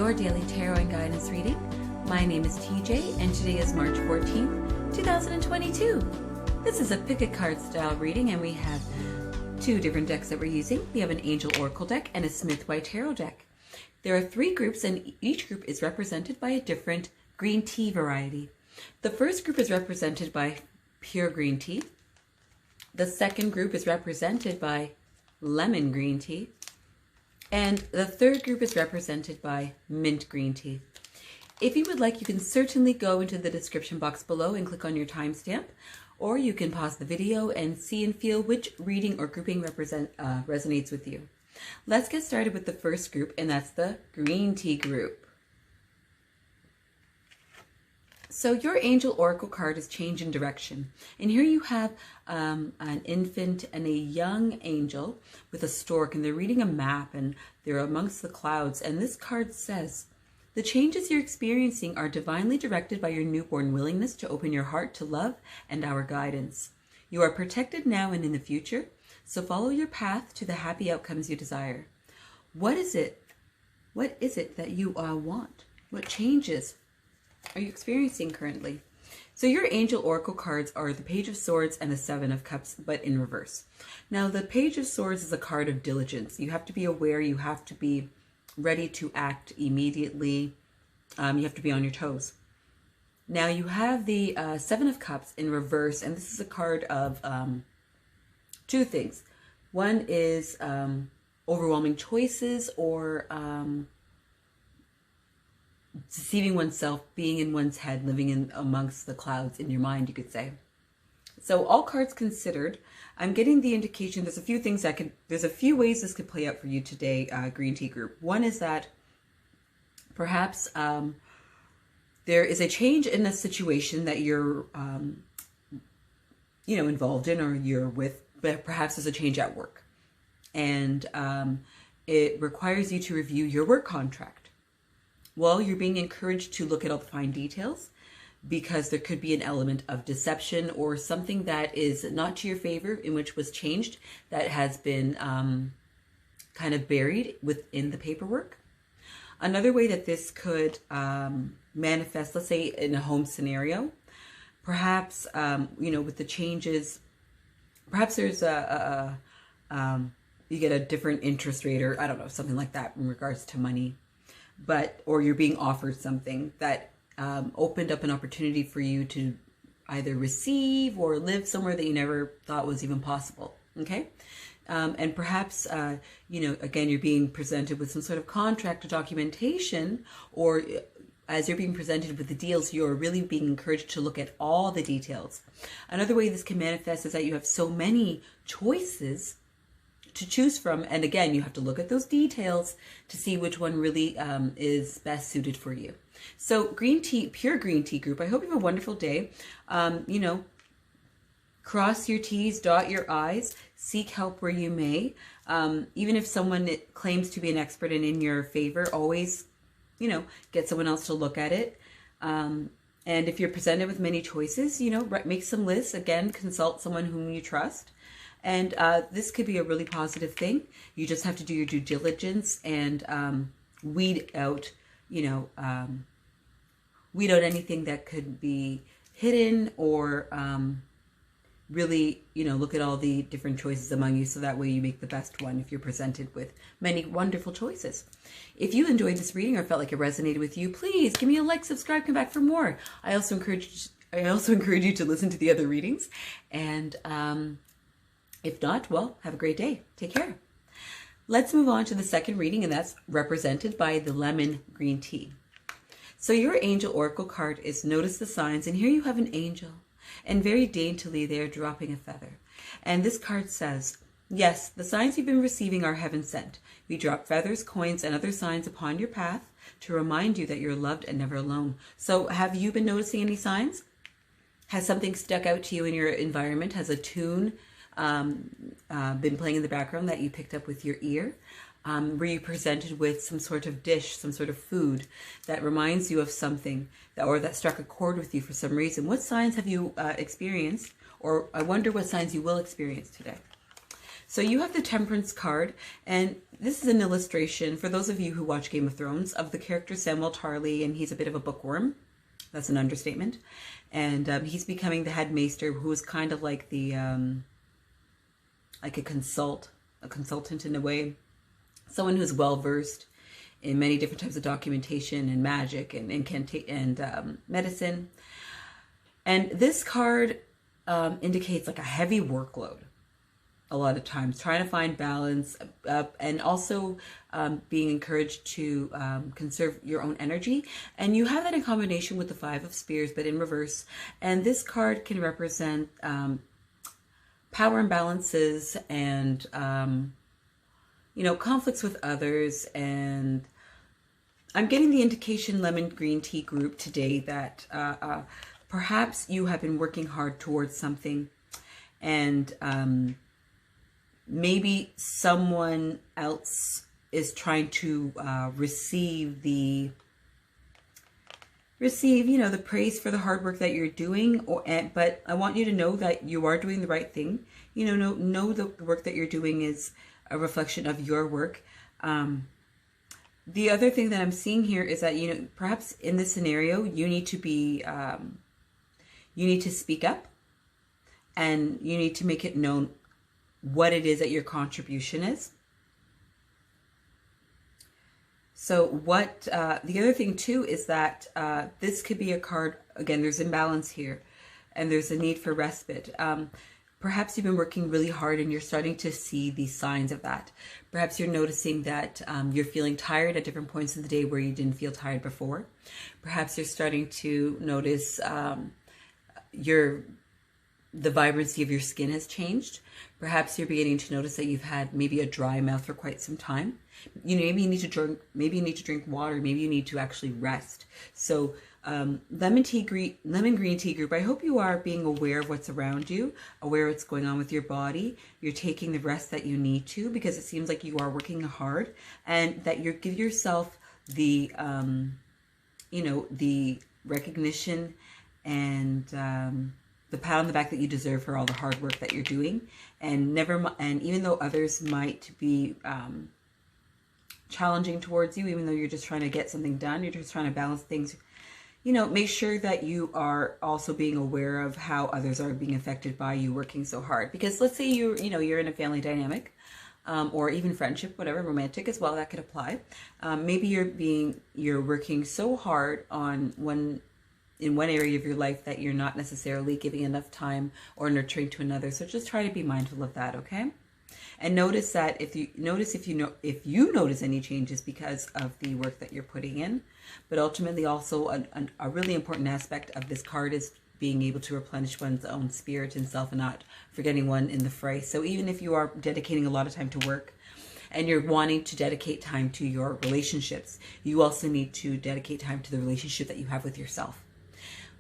your daily tarot and guidance reading. My name is TJ and today is March 14th, 2022. This is a pick a card style reading and we have two different decks that we're using. We have an Angel Oracle deck and a Smith White Tarot deck. There are three groups and each group is represented by a different green tea variety. The first group is represented by pure green tea. The second group is represented by lemon green tea. And the third group is represented by mint green tea. If you would like, you can certainly go into the description box below and click on your timestamp, or you can pause the video and see and feel which reading or grouping resonates with you. Let's get started with the first group, and that's the green tea group. So your Angel Oracle card is change in direction. And here you have an infant and a young angel with a stork, and they're reading a map and they're amongst the clouds. And this card says, the changes you're experiencing are divinely directed by your newborn willingness to open your heart to love and our guidance. You are protected now and in the future, so follow your path to the happy outcomes you desire. What is it? What is it that you want? What changes are you experiencing currently? So your Angel Oracle cards are the Page of Swords and the Seven of Cups, but in reverse. Now the Page of Swords is a card of diligence. You have to be aware, you have to be ready to act immediately. You have to be on your toes. Now you have the Seven of Cups in reverse, and this is a card of two things. One is overwhelming choices, or deceiving oneself, being in one's head, living in amongst the clouds in your mind, you could say. So all cards considered, I'm getting the indication there's a few things there's a few ways this could play out for you today, green tea group. One is that perhaps there is a change in a situation that you're, involved in or you're with, but perhaps there's a change at work. And it requires you to review your work contract. Well, you're being encouraged to look at all the fine details because there could be an element of deception or something that is not to your favor in which was changed that has been kind of buried within the paperwork. Another way that this could manifest, let's say in a home scenario, perhaps, with the changes, perhaps there's you get a different interest rate or I don't know, something like that in regards to money. Or you're being offered something that opened up an opportunity for you to either receive or live somewhere that you never thought was even possible. Okay. And perhaps, again, you're being presented with some sort of contract or documentation, or as you're being presented with the deals, you're really being encouraged to look at all the details. Another way this can manifest is that you have so many choices to choose from, and again, you have to look at those details to see which one really is best suited for you. So green tea, pure green tea group, I hope you have a wonderful day. Cross your T's, dot your I's, seek help where you may. Even if someone claims to be an expert and in your favor, always, get someone else to look at it. And if you're presented with many choices, make some lists. Again, consult someone whom you trust. And this could be a really positive thing. You just have to do your due diligence and weed out anything that could be hidden, or really, look at all the different choices among you so that way you make the best one if you're presented with many wonderful choices. If you enjoyed this reading or felt like it resonated with you, please give me a like, subscribe, come back for more. I also encourage you to listen to the other readings. And if not, well, have a great day. Take care. Let's move on to the second reading, and that's represented by the lemon green tea. So your Angel Oracle card is Notice the Signs, and here you have an angel, and very daintily they are dropping a feather. And this card says, yes, the signs you've been receiving are heaven sent. We drop feathers, coins, and other signs upon your path to remind you that you're loved and never alone. So have you been noticing any signs? Has something stuck out to you in your environment? Has a tune been playing in the background that you picked up with your ear? Were you presented with some sort of dish, some sort of food that reminds you of something or that struck a chord with you for some reason? What signs have you experienced? Or I wonder what signs you will experience today. So you have the Temperance card, and this is an illustration, for those of you who watch Game of Thrones, of the character Samwell Tarly, and he's a bit of a bookworm. That's an understatement. And he's becoming the head maester, who is kind of like the, like a consultant in a way. Someone who's well-versed in many different types of documentation and magic and medicine. And this card indicates like a heavy workload a lot of times, trying to find balance, and also being encouraged to conserve your own energy. And you have that in combination with the Five of Spears, but in reverse. And this card can represent power imbalances and conflicts with others. And I'm getting the indication, lemon green tea group, today that perhaps you have been working hard towards something, and maybe someone else is trying to receive the praise for the hard work that you're doing. But I want you to know that you are doing the right thing. Know the work that you're doing is a reflection of your work. The other thing that I'm seeing here is that, perhaps in this scenario, you need to be, you need to speak up, and you need to make it known what it is that your contribution is. So what, the other thing too is that this could be a card, again, there's imbalance here, and there's a need for respite. Perhaps you've been working really hard and you're starting to see the signs of that. Perhaps you're noticing that you're feeling tired at different points of the day where you didn't feel tired before. Perhaps you're starting to notice the vibrancy of your skin has changed. Perhaps you're beginning to notice that you've had maybe a dry mouth for quite some time. Maybe you need to drink water. Maybe you need to actually rest. So lemon green tea group, I hope you are being aware of what's around you, aware of what's going on with your body. You're taking the rest that you need to, because it seems like you are working hard, and that you give yourself the the recognition and the pat on the back that you deserve for all the hard work that you're doing. And even though others might be challenging towards you, even though you're just trying to get something done, you're just trying to balance things, make sure that you are also being aware of how others are being affected by you working so hard. Because let's say you're in a family dynamic, or even friendship, whatever, romantic as well, that could apply. Maybe you're working so hard in one area of your life that you're not necessarily giving enough time or nurturing to another. So just try to be mindful of that, okay? And notice that if you notice any changes because of the work that you're putting in. But ultimately, also a really important aspect of this card is being able to replenish one's own spirit and self, and not forgetting one in the fray. So even if you are dedicating a lot of time to work, and you're wanting to dedicate time to your relationships, you also need to dedicate time to the relationship that you have with yourself.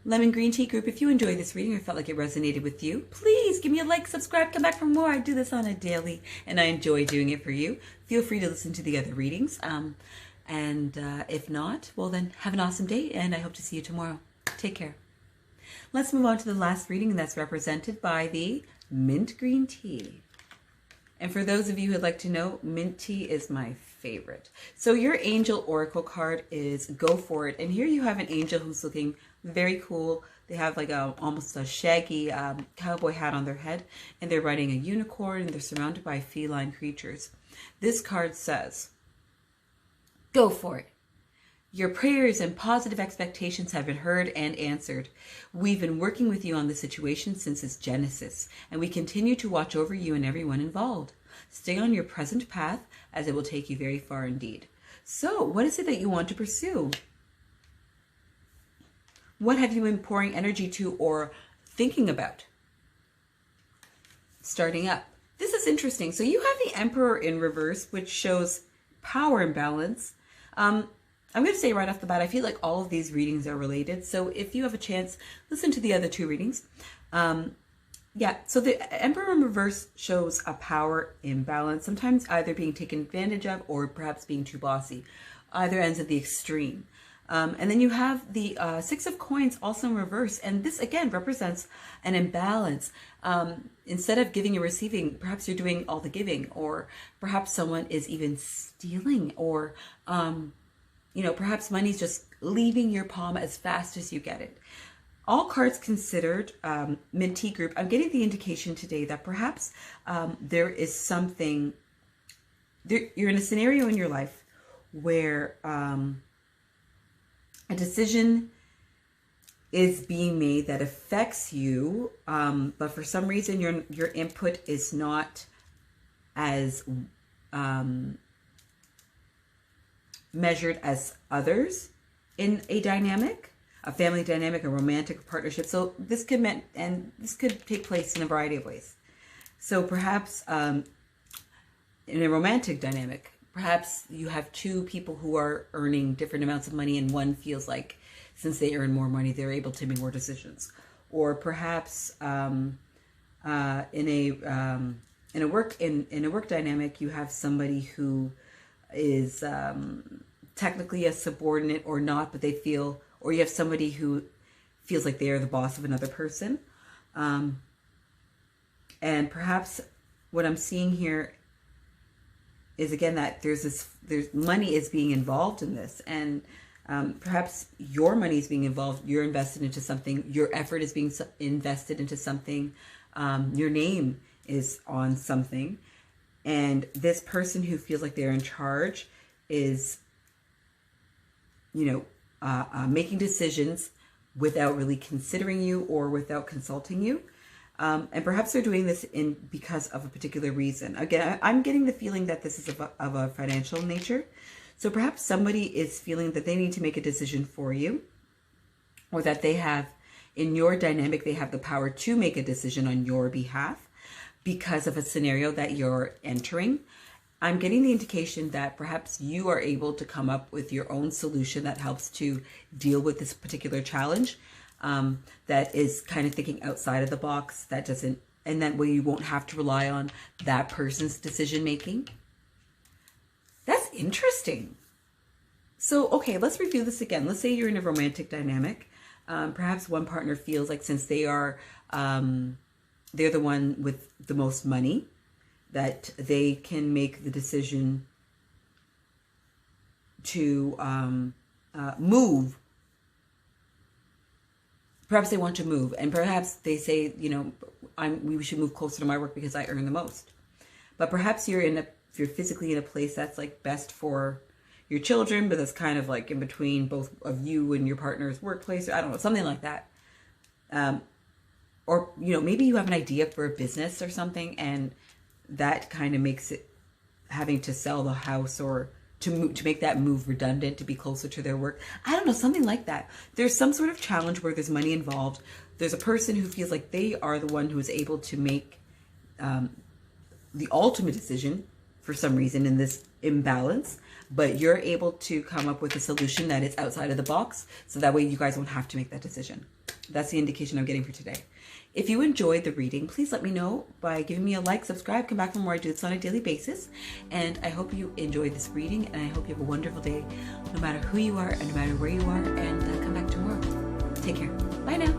Lemon Green Tea Group, if you enjoyed this reading or felt like it resonated with you, please give me a like, subscribe, come back for more. I do this on a daily, and I enjoy doing it for you. Feel free to listen to the other readings. If not, well then, have an awesome day, and I hope to see you tomorrow. Take care. Let's move on to the last reading, and that's represented by the Mint Green Tea. And for those of you who'd like to know, mint tea is my favorite. So your angel oracle card is Go For It. And here you have an angel who's looking very cool. They have like almost a shaggy cowboy hat on their head, and they're riding a unicorn, and they're surrounded by feline creatures. This card says, go for it. Your prayers and positive expectations have been heard and answered. We've been working with you on the situation since its genesis, and we continue to watch over you and everyone involved. Stay on your present path, as it will take you very far indeed. So, what is it that you want to pursue? What have you been pouring energy to or thinking about? Starting up. This is interesting. So you have the Emperor in reverse, which shows power imbalance. I'm going to say right off the bat, I feel like all of these readings are related. So if you have a chance, listen to the other two readings. So the Emperor in reverse shows a power imbalance, sometimes either being taken advantage of or perhaps being too bossy. Either ends at the extreme. And then you have the Six of Coins also in reverse. And this, again, represents an imbalance. Instead of giving and receiving, perhaps you're doing all the giving, or perhaps someone is even stealing, or, perhaps money's just leaving your palm as fast as you get it. All cards considered, Minty Group, I'm getting the indication today that perhaps there is something, you're in a scenario in your life where a decision is being made that affects you, but for some reason your input is not as measured as others in a dynamic, a family dynamic, a romantic partnership. So this could take place in a variety of ways. So perhaps in a romantic dynamic, perhaps you have two people who are earning different amounts of money, and one feels like since they earn more money, they're able to make more decisions. Or perhaps in a work dynamic, you have somebody who is technically a subordinate or not, but they feel, or you have somebody who feels like they are the boss of another person. And perhaps what I'm seeing here is, again, that there's money is being involved in this, and perhaps your money is being involved. You're invested into something. Your effort is being invested into something. Your name is on something, and this person who feels like they're in charge is, making decisions without really considering you or without consulting you. And perhaps they're doing this because of a particular reason. Again, I'm getting the feeling that this is of a financial nature. So perhaps somebody is feeling that they need to make a decision for you, or that they have, in your dynamic, they have the power to make a decision on your behalf because of a scenario that you're entering. I'm getting the indication that perhaps you are able to come up with your own solution that helps to deal with this particular challenge. That is kind of thinking outside of the box, and that way you won't have to rely on that person's decision making. That's interesting. So, okay, let's review this again. Let's say you're in a romantic dynamic. Perhaps one partner feels like, since they are, they're the one with the most money, that they can make the decision to move. Perhaps they want to move, and perhaps they say, we should move closer to my work because I earn the most. But perhaps if you're physically in a place that's like best for your children, but that's kind of like in between both of you and your partner's workplace, or I don't know, something like that. Or, maybe you have an idea for a business or something, and that kind of makes it having to sell the house or to make that move redundant to be closer to their work. I don't know, something like that. There's some sort of challenge where there's money involved. There's a person who feels like they are the one who is able to make the ultimate decision for some reason in this imbalance, but you're able to come up with a solution that is outside of the box, so that way you guys won't have to make that decision. That's the indication I'm getting for today. If you enjoyed the reading, please let me know by giving me a like, subscribe, come back for more. I do this on a daily basis. And I hope you enjoyed this reading, and I hope you have a wonderful day, no matter who you are and no matter where you are, and come back tomorrow. Take care. Bye now.